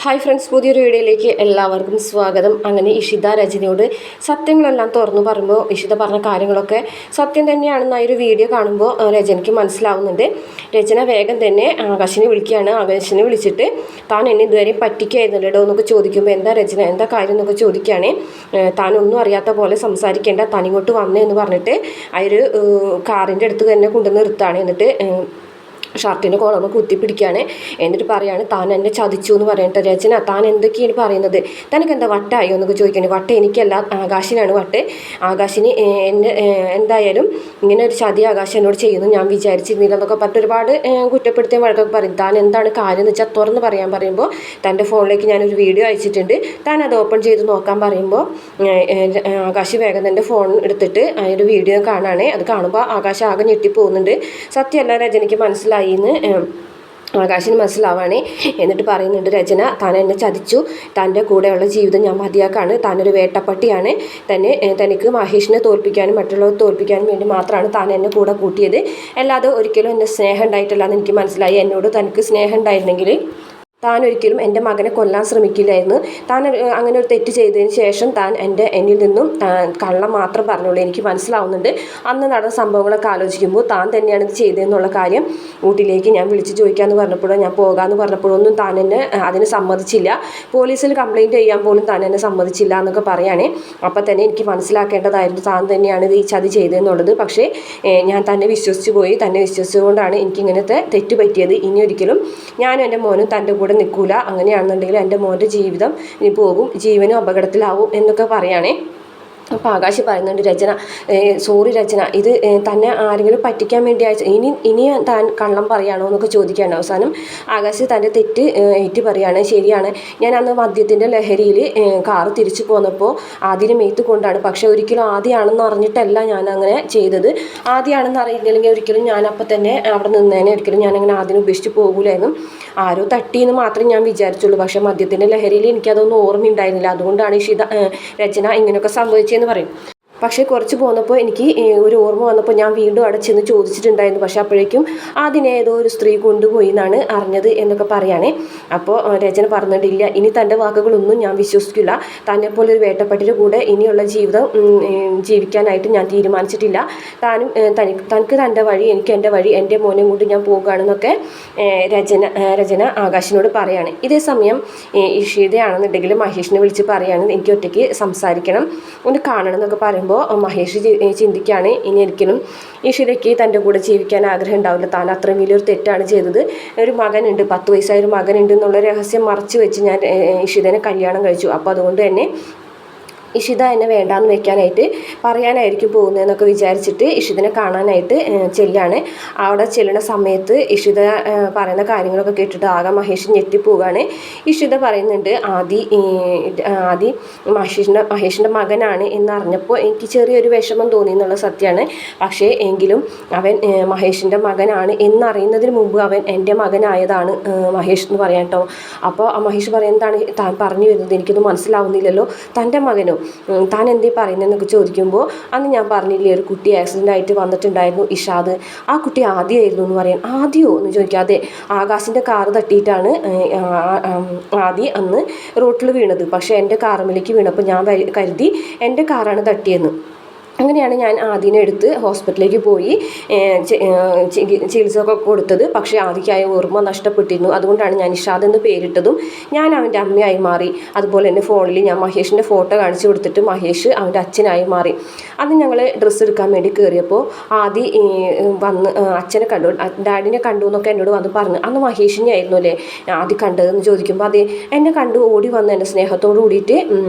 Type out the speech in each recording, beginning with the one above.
Hi friends, പുതിയൊരു വീഡിയോയിലേക്ക് എല്ലാവർക്കും സ്വാഗതം. അങ്ങനെ ഇഷിത രജനിയോട് സത്യങ്ങളെല്ലാം തുറന്നു പറയുമ്പോൾ ഇഷിത പറഞ്ഞ കാര്യങ്ങളൊക്കെ സത്യം തന്നെയാണെന്ന് ഒരു വീഡിയോ കാണുമ്പോൾ രജനിക്ക് മനസ്സിലാവുന്നുണ്ട്. രചന വേഗം തന്നെ ആകാശിനെ വിളിക്കുകയാണ്. ആകാശിനെ വിളിച്ചിട്ട് താൻ എന്നെ ഇതുവരെ പറ്റിക്കായിരുന്നല്ലോ എന്നൊക്കെ ചോദിക്കുമ്പോൾ എന്താ രചന, എന്താ കാര്യം എന്നൊക്കെ ചോദിക്കുകയാണ്. താനൊന്നും അറിയാത്ത പോലെ സംസാരിക്കേണ്ട, താനിങ്ങോട്ട് വന്നേ എന്ന് പറഞ്ഞിട്ട് കാറിൻ്റെ അടുത്ത് തന്നെ കൊണ്ടുവന്ന് നിർത്തുകയാണ്. എന്നിട്ട് ഷർട്ടിൻ്റെ കോളൊന്ന് കുത്തിപ്പിടിക്കുകയാണ്. എന്നിട്ട് പറയാണ് താൻ എന്നെ ചതിച്ചു എന്ന് പറയട്ടെ. രചന, താൻ എന്തൊക്കെയാണ് പറയുന്നത്? തനിക്ക് എന്താ വട്ടായോ എന്നൊക്കെ ചോദിക്കുകയാണ്. വട്ട എനിക്കല്ല, ആകാശിനാണ് വട്ട്. ആകാശിന് എന്നെ എന്തായാലും ഇങ്ങനെ ഒരു ചതി ആകാശം എന്നോട് ചെയ്യുന്നു ഞാൻ വിചാരിച്ചിരുന്നില്ല എന്നൊക്കെ പറഞ്ഞിട്ട് ഒരുപാട് കുറ്റപ്പെടുത്തിയ വഴക്കൊക്കെ പറയും. താൻ എന്താണ് കാര്യം എന്ന് വെച്ചാൽ തുറന്ന് പറയാൻ പറയുമ്പോൾ തൻ്റെ ഫോണിലേക്ക് ഞാനൊരു വീഡിയോ അയച്ചിട്ടുണ്ട്, താൻ അത് ഓപ്പൺ ചെയ്ത് നോക്കാൻ പറയുമ്പോൾ ആകാശ് വേഗം തൻ്റെ ഫോൺ എടുത്തിട്ട് ഒരു വീഡിയോ കാണുകയാണ്. അത് കാണുമ്പോൾ ആകാശ് ആകെ ഞെട്ടിപ്പോകുന്നുണ്ട്. സത്യമല്ല രചനയ്ക്ക് മനസ്സിലായി എന്ന് ആകാശിന് മനസ്സിലാവാണ്. എന്നിട്ട് പറയുന്നുണ്ട് രചന, താൻ എന്നെ ചതിച്ചു, തൻ്റെ കൂടെയുള്ള ജീവിതം ഞാൻ മതിയാക്കാണ്, താനൊരു വേട്ടപ്പട്ടിയാണ്, തനിക്ക് മഹേഷിനെ തോൽപ്പിക്കാനും മറ്റുള്ളവരെ തോൽപ്പിക്കാനും വേണ്ടി മാത്രമാണ് താൻ എന്നെ കൂടെ കൂട്ടിയത്, അല്ലാതെ ഒരിക്കലും എന്നെ സ്നേഹം ഉണ്ടായിട്ടില്ല എന്ന് എനിക്ക് മനസ്സിലായി. എന്നോട് തനിക്ക് സ്നേഹം ഉണ്ടായിരുന്നെങ്കിൽ താൻ ഒരിക്കലും എൻ്റെ മകനെ കൊല്ലാൻ ശ്രമിക്കില്ലായിരുന്നു. താൻ അങ്ങനെ ഒരു തെറ്റ് ചെയ്തതിന് ശേഷം താൻ എന്നിൽ നിന്നും കള്ളം മാത്രം പറഞ്ഞുള്ളൂ. എനിക്ക് മനസ്സിലാവുന്നുണ്ട്. അന്ന് നടന്ന സംഭവങ്ങളൊക്കെ ആലോചിക്കുമ്പോൾ താൻ തന്നെയാണ് ഇത് ചെയ്തതെന്നുള്ള കാര്യം ഊട്ടിലേക്ക് ഞാൻ വിളിച്ച് ചോദിക്കാമെന്ന് പറഞ്ഞപ്പോഴോ ഞാൻ പോകാമെന്ന് പറഞ്ഞപ്പോഴൊന്നും താൻ എന്നെ അതിന് സമ്മതിച്ചില്ല. പോലീസിൽ കംപ്ലയിൻറ്റ് ചെയ്യാൻ പോലും താൻ എന്നെ സമ്മതിച്ചില്ല എന്നൊക്കെ പറയുകയാണ്. അപ്പം തന്നെ എനിക്ക് മനസ്സിലാക്കേണ്ടതായിരുന്നു താൻ തന്നെയാണ് ഈ ചതി ചെയ്തതെന്നുള്ളത്. പക്ഷേ ഞാൻ തന്നെ വിശ്വസിച്ച് പോയി. തന്നെ വിശ്വസിച്ചുകൊണ്ടാണ് എനിക്കിങ്ങനത്തെ തെറ്റ് പറ്റിയത്. ഇനി ഒരിക്കലും ഞാനും എൻ്റെ മോനും തൻ്റെ കൂടെ നിൽക്കൂല. അങ്ങനെയാണെന്നുണ്ടെങ്കിൽ എൻ്റെ മോൻ്റെ ജീവിതം ഇനി പോകും, ജീവനും അപകടത്തിലാവും എന്നൊക്കെ പറയുകയാണേ. അപ്പോൾ ആകാശ് പറയുന്നുണ്ട് രചന, സോറി രചന, ഇത് തന്നെ ആരെങ്കിലും പറ്റിക്കാൻ വേണ്ടി അയച്ചു, ഇനി താൻ കള്ളം പറയുകയാണോ എന്നൊക്കെ ചോദിക്കുകയാണ്. അവസാനം ആകാശ് തൻ്റെ തെറ്റ് ഏറ്റ് പറയുകയാണ്. ശരിയാണ്, ഞാൻ അന്ന് മദ്യത്തിൻ്റെ ലഹരിയിൽ കാറ് തിരിച്ചു പോന്നപ്പോൾ ആദ്യം മേത്ത് കൊണ്ടാണ്, പക്ഷേ ഒരിക്കലും ആദ്യമാണെന്ന് അറിഞ്ഞിട്ടല്ല ഞാൻ അങ്ങനെ ചെയ്തത്. ആദ്യമാണെന്ന് അറിയില്ലെങ്കിൽ ഒരിക്കലും ഞാൻ അപ്പം തന്നെ അവിടെ നിന്നേനെ, ഒരിക്കലും ഞാനങ്ങനെ ആദ്യം ഉപേക്ഷിച്ച് പോകില്ലായിരുന്നു. ആരോ തട്ടിയെന്ന് മാത്രമേ ഞാൻ വിചാരിച്ചുള്ളൂ. പക്ഷേ മദ്യത്തിൻ്റെ ലഹരിയിൽ എനിക്കതൊന്നും ഓർമ്മയുണ്ടായിരുന്നില്ല. അതുകൊണ്ടാണ് രചന ഇങ്ങനെയൊക്കെ സംഭവിച്ചത് എന്ന് പറയും. പക്ഷേ കുറച്ച് പോന്നപ്പോൾ എനിക്ക് ഒരു ഓർമ്മ വന്നപ്പോൾ ഞാൻ വീണ്ടും അവിടെ ചെന്ന് ചോദിച്ചിട്ടുണ്ടായിരുന്നു. പക്ഷേ അപ്പോഴേക്കും അതിനേതോ ഒരു സ്ത്രീ കൊണ്ടുപോയി എന്നാണ് അറിഞ്ഞത് എന്നൊക്കെ പറയുകയാണേ. അപ്പോൾ രചന പറഞ്ഞിട്ടില്ല, ഇനി തൻ്റെ വാക്കുകളൊന്നും ഞാൻ വിശ്വസിക്കില്ല. തന്നെപ്പോലെ ഒരു വേട്ടപ്പട്ടിയുടെ കൂടെ ഇനിയുള്ള ജീവിതം ജീവിക്കാനായിട്ട് ഞാൻ തീരുമാനിച്ചിട്ടില്ല. തനിക്ക് തൻ്റെ വഴി, എനിക്ക് എൻ്റെ വഴി, എൻ്റെ മോനെ കൊണ്ട് ഞാൻ പോകുകയാണെന്നൊക്കെ രചന ആകാശിനോട് പറയാണ്. ഇതേ സമയം ഇഷിതയാണെന്നുണ്ടെങ്കിൽ മഹേഷിനെ വിളിച്ച് പറയാണ്, എനിക്ക് ഒറ്റയ്ക്ക് സംസാരിക്കണം, ഒന്ന് കാണണം എന്നൊക്കെ പറയുമ്പോൾ മഹേഷ് ചിന്തിക്കുകയാണ്, ഇനി ഒരിക്കലും ഇഷിതയ്ക്ക് തൻ്റെ കൂടെ ജീവിക്കാൻ ആഗ്രഹം ഉണ്ടാവില്ല. താൻ അത്രയും വലിയൊരു തെറ്റാണ് ചെയ്തത്. ഒരു മകനുണ്ട്, 10 വയസ്സായ ഒരു മകനുണ്ട് എന്നുള്ള രഹസ്യം മറച്ചു വെച്ച് ഞാൻ ഇഷിതനെ കല്യാണം കഴിച്ചു. അപ്പോൾ അതുകൊണ്ട് തന്നെ ഇഷിത എന്നെ വേണ്ടാന്ന് വെക്കാനായിട്ട് പറയാനായിരിക്കും പോകുന്നതെന്നൊക്കെ വിചാരിച്ചിട്ട് ഇഷിതനെ കാണാനായിട്ട് ചെല്ലാണ്. അവിടെ ചെല്ലുന്ന സമയത്ത് ഇഷിത പറയുന്ന കാര്യങ്ങളൊക്കെ കേട്ടിട്ട് ആകെ മഹേഷ് ഞെട്ടിപ്പോവുകയാണ്. ഇഷിത പറയുന്നുണ്ട്, ആദി മഹേഷിൻ്റെ മകനാണ് എന്നറിഞ്ഞപ്പോൾ എനിക്ക് ചെറിയൊരു വിഷമം തോന്നി എന്നുള്ള സത്യമാണ്. പക്ഷേ എങ്കിലും അവൻ മഹേഷിൻ്റെ മകനാണ് എന്നറിയുന്നതിന് മുമ്പ് അവൻ എൻ്റെ മകനായതാണ് മഹേഷ് എന്ന് പറയാം കേട്ടോ. അപ്പോൾ മഹേഷ് പറയുന്നതാണ് താൻ പറഞ്ഞു വരുന്നത്, എനിക്കൊന്നും മനസ്സിലാവുന്നില്ലല്ലോ, തൻ്റെ മകനോ, താൻ എന്തേ പറയുന്നതെന്നൊക്കെ ചോദിക്കുമ്പോൾ അന്ന് ഞാൻ പറഞ്ഞില്ലേ ഒരു കുട്ടി ആക്സിഡൻ്റ് ആയിട്ട് വന്നിട്ടുണ്ടായിരുന്നു ഇഷാദ്, ആ കുട്ടി ആദ്യമായിരുന്നു എന്ന് പറയാൻ. ആദ്യമോ എന്ന് ചോദിക്കാതെ, ആകാശിൻ്റെ കാറ് തട്ടിയിട്ടാണ് ആദ്യം അന്ന് റോട്ടിൽ വീണത്. പക്ഷേ എൻ്റെ കാറുമ്പിലേക്ക് വീണപ്പോൾ ഞാൻ കരുതി എൻ്റെ കാറാണ് തട്ടിയെന്ന്. അങ്ങനെയാണ് ഞാൻ ആദ്യനെ എടുത്ത് ഹോസ്പിറ്റലിലേക്ക് പോയി ചികിത്സ ഒക്കെ കൊടുത്തത്. പക്ഷേ ആദ്യക്കായ ഓർമ്മ നഷ്ടപ്പെട്ടിരുന്നു. അതുകൊണ്ടാണ് ഞാൻ ഇഷാദ് എന്ന് പേരിട്ടതും ഞാൻ അവൻ്റെ അമ്മയായി മാറി. അതുപോലെ തന്നെ ഫോണിൽ ഞാൻ മഹേഷിൻ്റെ ഫോട്ടോ കാണിച്ചു കൊടുത്തിട്ട് മഹേഷ് അവൻ്റെ അച്ഛനായി മാറി. അന്ന് ഞങ്ങൾ ഡ്രസ്സ് എടുക്കാൻ വേണ്ടി കയറിയപ്പോൾ വന്ന് അച്ഛനെ കണ്ടു, ഡാഡിനെ കണ്ടു എന്നൊക്കെ എന്നോട് വന്ന് പറഞ്ഞു. അന്ന് മഹേഷിനെ ആയിരുന്നു അല്ലേ ആദ്യം കണ്ടതെന്ന് ചോദിക്കുമ്പോൾ അതെ, എന്നെ കണ്ടു ഓടി വന്ന് എൻ്റെ സ്നേഹത്തോട് കൂടിയിട്ട്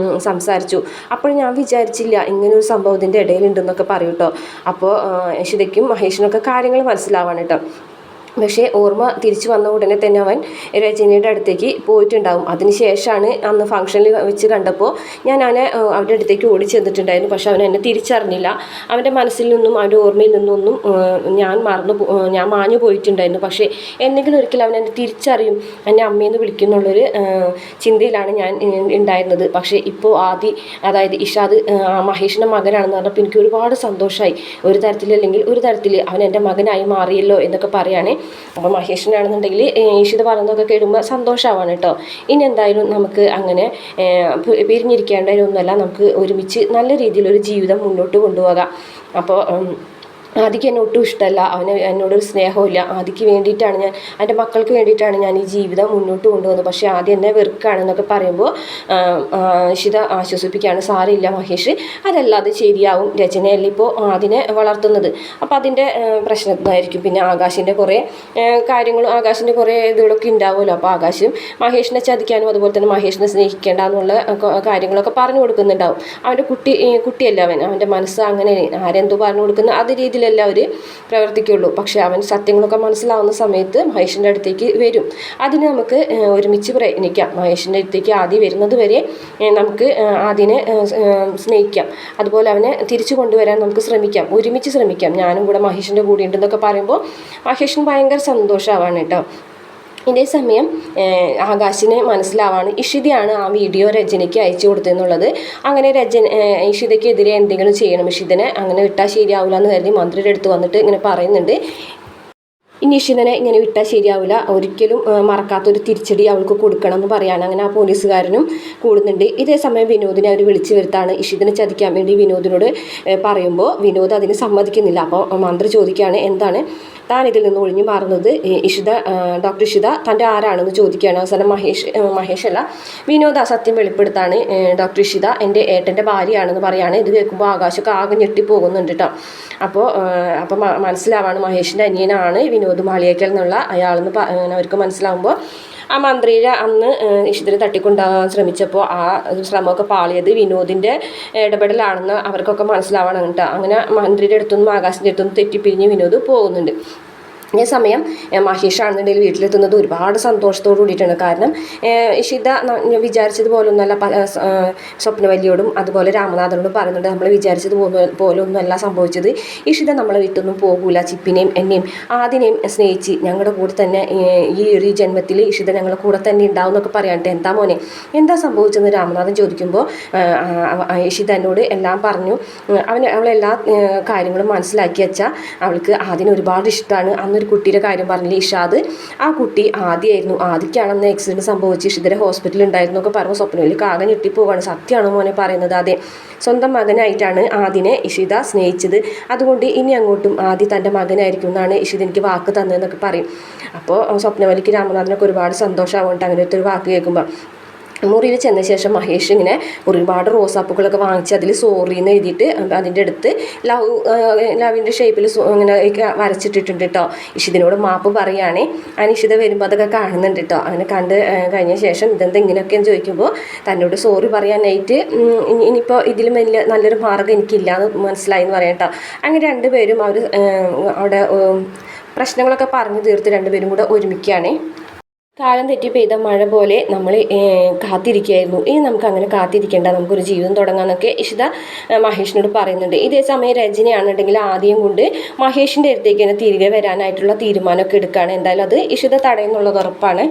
സംസാരിച്ചു. അപ്പോൾ ഞാൻ വിചാരിച്ചില്ല ഇങ്ങനൊരു സംഭവത്തിൻ്റെ ഇടയിൽ ഉണ്ടെന്നൊക്കെ പറയും കേട്ടോ. അപ്പോൾ ഇഷിതയ്ക്കും മഹേഷിനൊക്കെ കാര്യങ്ങൾ മനസ്സിലാവാണ് കേട്ടോ. പക്ഷേ ഓർമ്മ തിരിച്ചു വന്ന ഉടനെ തന്നെ അവൻ രജനിയുടെ അടുത്തേക്ക് പോയിട്ടുണ്ടാവും. അതിനുശേഷമാണ് അന്ന് ഫംഗ്ഷനിൽ വെച്ച് കണ്ടപ്പോൾ ഞാൻ അവനെ അവൻ്റെ അടുത്തേക്ക് ഓടി ചെന്നിട്ടുണ്ടായിരുന്നു. പക്ഷെ അവൻ എന്നെ തിരിച്ചറിഞ്ഞില്ല. അവൻ്റെ മനസ്സിൽ നിന്നും അവൻ്റെ ഓർമ്മയിൽ നിന്നൊന്നും ഞാൻ മാഞ്ഞു പോയിട്ടുണ്ടായിരുന്നു. പക്ഷേ എന്തെങ്കിലും ഒരിക്കലും അവൻ എന്നെ തിരിച്ചറിയും, എന്നെ അമ്മയെന്ന് വിളിക്കുന്നുള്ളൊരു ചിന്തയിലാണ് ഞാൻ ഉണ്ടായിരുന്നത്. പക്ഷേ ഇപ്പോൾ അതായത് ഇഷാദ് മഹേഷിൻ്റെ മകനാണെന്ന് പറഞ്ഞപ്പോൾ എനിക്ക് ഒരുപാട് സന്തോഷമായി. ഒരു തരത്തിലല്ലെങ്കിൽ ഒരു തരത്തിൽ അവൻ എൻ്റെ മകനായി മാറിയല്ലോ എന്നൊക്കെ പറയുകയാണ്. അപ്പോൾ മഹേഷിനാണെന്നുണ്ടെങ്കിൽ ഇഷിത പറയുന്നതൊക്കെ കേൾക്കുമ്പോൾ സന്തോഷമാവാണ് കേട്ടോ. ഇനി എന്തായാലും നമുക്ക് അങ്ങനെ പിരിഞ്ഞിരിക്കേണ്ടതൊന്നുമല്ല, നമുക്ക് ഒരുമിച്ച് നല്ല രീതിയിലൊരു ജീവിതം മുന്നോട്ട് കൊണ്ടുപോകാം. അപ്പോൾ ആദിക്ക് എന്നെ ഒട്ടും ഇഷ്ടമല്ല, എന്നോടൊരു സ്നേഹമില്ല. ആദിക്ക് വേണ്ടിയിട്ടാണ് ഞാൻ, എൻ്റെ മക്കൾക്ക് വേണ്ടിയിട്ടാണ് ഞാൻ ഈ ജീവിതം മുന്നോട്ട് കൊണ്ടുപോകുന്നത്. പക്ഷേ ആദ്യം എന്നെ വെറുക്കാണെന്നൊക്കെ പറയുമ്പോൾ ഇഷിത ആശ്വസിപ്പിക്കുകയാണ്, സാരമില്ല മഹേഷ്, അതല്ലാതെ ശരിയാവും, രചനയല്ല ഇപ്പോൾ അതിനെ വളർത്തുന്നത്, അപ്പോൾ അതിൻ്റെ പ്രശ്നമായിരിക്കും. പിന്നെ ആകാശിൻ്റെ കുറേ കാര്യങ്ങളും ആകാശിൻ്റെ കുറേ ഇതുകളൊക്കെ ഉണ്ടാവുമല്ലോ. അപ്പോൾ ആകാശം മഹേഷിനെ ചതിക്കാനും അതുപോലെ തന്നെ മഹേഷിനെ സ്നേഹിക്കേണ്ട എന്നുള്ള കാര്യങ്ങളൊക്കെ പറഞ്ഞു കൊടുക്കുന്നുണ്ടാവും. അവൻ്റെ കുട്ടിയല്ല അവൻ്റെ മനസ്സ് അങ്ങനെ ആരെന്തോ പറഞ്ഞു കൊടുക്കുന്ന അത് രീതിയിൽ അവർ പ്രവർത്തിക്കുള്ളൂ. പക്ഷെ അവൻ സത്യങ്ങളൊക്കെ മനസ്സിലാവുന്ന സമയത്ത് മഹേഷിൻ്റെ അടുത്തേക്ക് വരും. അതിന് നമുക്ക് ഒരുമിച്ച് പ്രയത്നിക്കാം. മഹേഷിൻ്റെ അടുത്തേക്ക് ആദ്യം വരുന്നത് വരെ നമുക്ക് ആദ്യനെ സ്നേഹിക്കാം, അതുപോലെ അവനെ തിരിച്ചു കൊണ്ടുവരാൻ നമുക്ക് ശ്രമിക്കാം, ഒരുമിച്ച് ശ്രമിക്കാം. ഞാനും കൂടെ മഹേഷിൻ്റെ കൂടെ ഉണ്ടെന്നൊക്കെ പറയുമ്പോൾ മഹേഷിന് ഭയങ്കര സന്തോഷമാവാണ് കേട്ടോ. ഇതേ സമയം ആകാശിന് മനസ്സിലാവാണ് ഇഷിതയാണ് ആ വീഡിയോ രചനയ്ക്ക് അയച്ചു കൊടുത്തെന്നുള്ളത്. അങ്ങനെ ഇഷിതയ്ക്കെതിരെ എന്തെങ്കിലും ചെയ്യണം, ഇഷിതനെ അങ്ങനെ വിട്ടാൽ ശരിയാവില്ല എന്ന് കരുതി മന്ത്രിയുടെ അടുത്ത് വന്നിട്ട് ഇങ്ങനെ പറയുന്നുണ്ട്. ഇനി ഇഷിതനെ ഇങ്ങനെ വിട്ടാൽ ശരിയാവില്ല, ഒരിക്കലും മറക്കാത്തൊരു തിരിച്ചടി അവൾക്ക് കൊടുക്കണം എന്ന് പറയാണ്. അങ്ങനെ ആ പോലീസുകാരനും കൂടുന്നുണ്ട്. ഇതേ സമയം വിനോദിനെ അവർ വിളിച്ചു വരുത്താണ്. ഇഷിതനെ ചതിക്കാൻ വേണ്ടി വിനോദിനോട് പറയുമ്പോൾ വിനോദ് അതിന് സമ്മതിക്കുന്നില്ല. അപ്പോൾ മന്ത്രി ചോദിക്കുകയാണ്, എന്താണ് താൻ ഇതിൽ നിന്ന് ഒഴിഞ്ഞു മാറുന്നത്? ഡോക്ടർ ഇഷിത തൻ്റെ ആരാണെന്ന് ചോദിക്കുകയാണ്. അവസാനം മഹേഷ് അല്ല വിനോദ് സത്യം വെളിപ്പെടുത്താണ്, ഡോക്ടർ ഇഷിത എൻ്റെ ഏട്ടൻ്റെ ഭാര്യയാണെന്ന് പറയുകയാണ്. ഇത് കേൾക്കുമ്പോൾ ആകാശമൊക്കെ ആകെ ഞെട്ടിപ്പോകുന്നുണ്ട് കേട്ടോ. അപ്പോൾ മനസ്സിലാവാണ് മഹേഷിൻ്റെ അനിയനാണ് വിനോദ് മാളിയേക്കൽ എന്നുള്ള അയാളെന്ന് അവർക്ക് മനസ്സിലാവുമ്പോൾ ആ മന്ത്രിയുടെ അന്ന് ഇഷിതരെ തട്ടിക്കൊണ്ടുപോകാൻ ശ്രമിച്ചപ്പോൾ ആ ശ്രമമൊക്കെ പാളിയത് വിനോദിൻ്റെ ഇടപെടലാണെന്ന് അവർക്കൊക്കെ മനസ്സിലാവണം കേട്ടോ. അങ്ങനെ മന്ത്രിയുടെ അടുത്തൊന്നും ആകാശിൻ്റെ അടുത്തൊന്നും തെറ്റിപ്പിരിഞ്ഞ് വിനോദ് പോകുന്നുണ്ട്. അതേ സമയം മഹേഷാണെന്നുണ്ടെങ്കിൽ വീട്ടിലെത്തുന്നത് ഒരുപാട് സന്തോഷത്തോടു കൂടിയിട്ടാണ്. കാരണം ഇഷിത വിചാരിച്ചതുപോലെ ഒന്നുമല്ല, സ്വപ്നവല്ലിയോടും അതുപോലെ രാമനാഥനോടും പറയുന്നുണ്ട്, നമ്മൾ വിചാരിച്ചത് പോലെ ഒന്നുമല്ല സംഭവിച്ചത്. ഇഷിത നമ്മളെ വീട്ടൊന്നും പോകൂല, ചിപ്പിനെയും എന്നെയും ആദിനെയും സ്നേഹിച്ച് ഞങ്ങളുടെ കൂടെ തന്നെ ഈ ഒരു ജന്മത്തിൽ ഇഷിത ഞങ്ങളുടെ കൂടെ തന്നെ ഉണ്ടാവും എന്നൊക്കെ പറയാനിട്ട്, എന്താ മോനെ എന്താ സംഭവിച്ചെന്ന് രാമനാഥൻ ചോദിക്കുമ്പോൾ ഇഷിത എന്നോട് എല്ലാം പറഞ്ഞു, അവളെല്ലാ കാര്യങ്ങളും മനസ്സിലാക്കി വെച്ചാൽ അവൾക്ക് ആദിനെ ഒരുപാട് ഇഷ്ടമാണ്. അന്നൊരു കുട്ടിയുടെ കാര്യം പറഞ്ഞില്ലേ ഇഷാദ്, ആ കുട്ടി ആദ്യമായിരുന്നു, ആദ്യക്കാണെന്ന് ആക്സിഡൻറ്റ് സംഭവിച്ച് ഇഷിതരെ ഹോസ്പിറ്റലിൽ ഉണ്ടായിരുന്നു എന്നൊക്കെ പറഞ്ഞ് സ്വപ്നവല്ലിക്ക് ആകെ ഞെട്ടിപ്പോവാണ്. സത്യമാണോ മോനെ പറയുന്നത്? അതെ, സ്വന്തം മകനായിട്ടാണ് ആദിനെ ഇഷിത സ്നേഹിച്ചത്, അതുകൊണ്ട് ഇനി അങ്ങോട്ടും ആദി തൻ്റെ മകനായിരിക്കും എന്നാണ് ഇഷിത എനിക്ക് വാക്ക് തന്നതെന്നൊക്കെ പറയും. അപ്പോൾ സ്വപ്നവല്ലിക്ക് രാമനാഥനൊക്കെ ഒരുപാട് സന്തോഷമാവുന്നുണ്ട് അങ്ങനത്തെ ഒരു വാക്ക് കേൾക്കുമ്പോൾ. മുറിയിൽ ചെന്ന ശേഷം മഹേഷ് ഇങ്ങനെ ഒരുപാട് റോസാപ്പൂക്കളൊക്കെ വാങ്ങിച്ച് അതിൽ സോറി എന്ന് എഴുതിയിട്ട് അതിൻ്റെ അടുത്ത് ലവിൻ്റെ ഷേപ്പിൽ ഇങ്ങനെ വരച്ചിട്ടിട്ടുണ്ട് കേട്ടോ. ഇഷിതിനോട് മാപ്പ് പറയുകയാണേ. ഇഷിത വരുമ്പോൾ അതൊക്കെ കാണുന്നുണ്ട് കേട്ടോ. അങ്ങനെ കണ്ട് കഴിഞ്ഞ ശേഷം ഇതെന്താ ഇങ്ങനെയൊക്കെയെന്ന് ചോദിക്കുമ്പോൾ തന്നോട് സോറി പറയാനായിട്ട് ഇനിയിപ്പോൾ ഇതിലും വലിയ നല്ലൊരു മാർഗ്ഗം എനിക്കില്ല എന്ന് മനസ്സിലായി എന്ന് പറയാം കേട്ടോ. അങ്ങനെ രണ്ടുപേരും അവർ അവിടെ പ്രശ്നങ്ങളൊക്കെ പറഞ്ഞു തീർത്ത് രണ്ടുപേരും കൂടെ ഒരുമിക്കുകയാണേ. കാലം തെറ്റി പെയ്ത മഴ പോലെ നമ്മൾ കാത്തിരിക്കുകയായിരുന്നു, ഇനി നമുക്ക് അങ്ങനെ കാത്തിരിക്കേണ്ട, നമുക്കൊരു ജീവിതം തുടങ്ങാമെന്നൊക്കെ ഇഷിത മഹേഷിനോട് പറയുന്നുണ്ട്. ഇതേ സമയം രജനിയാണെന്നുണ്ടെങ്കിൽ ആദ്യം കൊണ്ട് മഹേഷിൻ്റെ അടുത്തേക്ക് തന്നെ തിരികെ വരാനായിട്ടുള്ള തീരുമാനമൊക്കെ എടുക്കുകയാണ്. എന്തായാലും അത് ഇഷിത തടയുന്നുള്ളത് ഉറപ്പാണ്.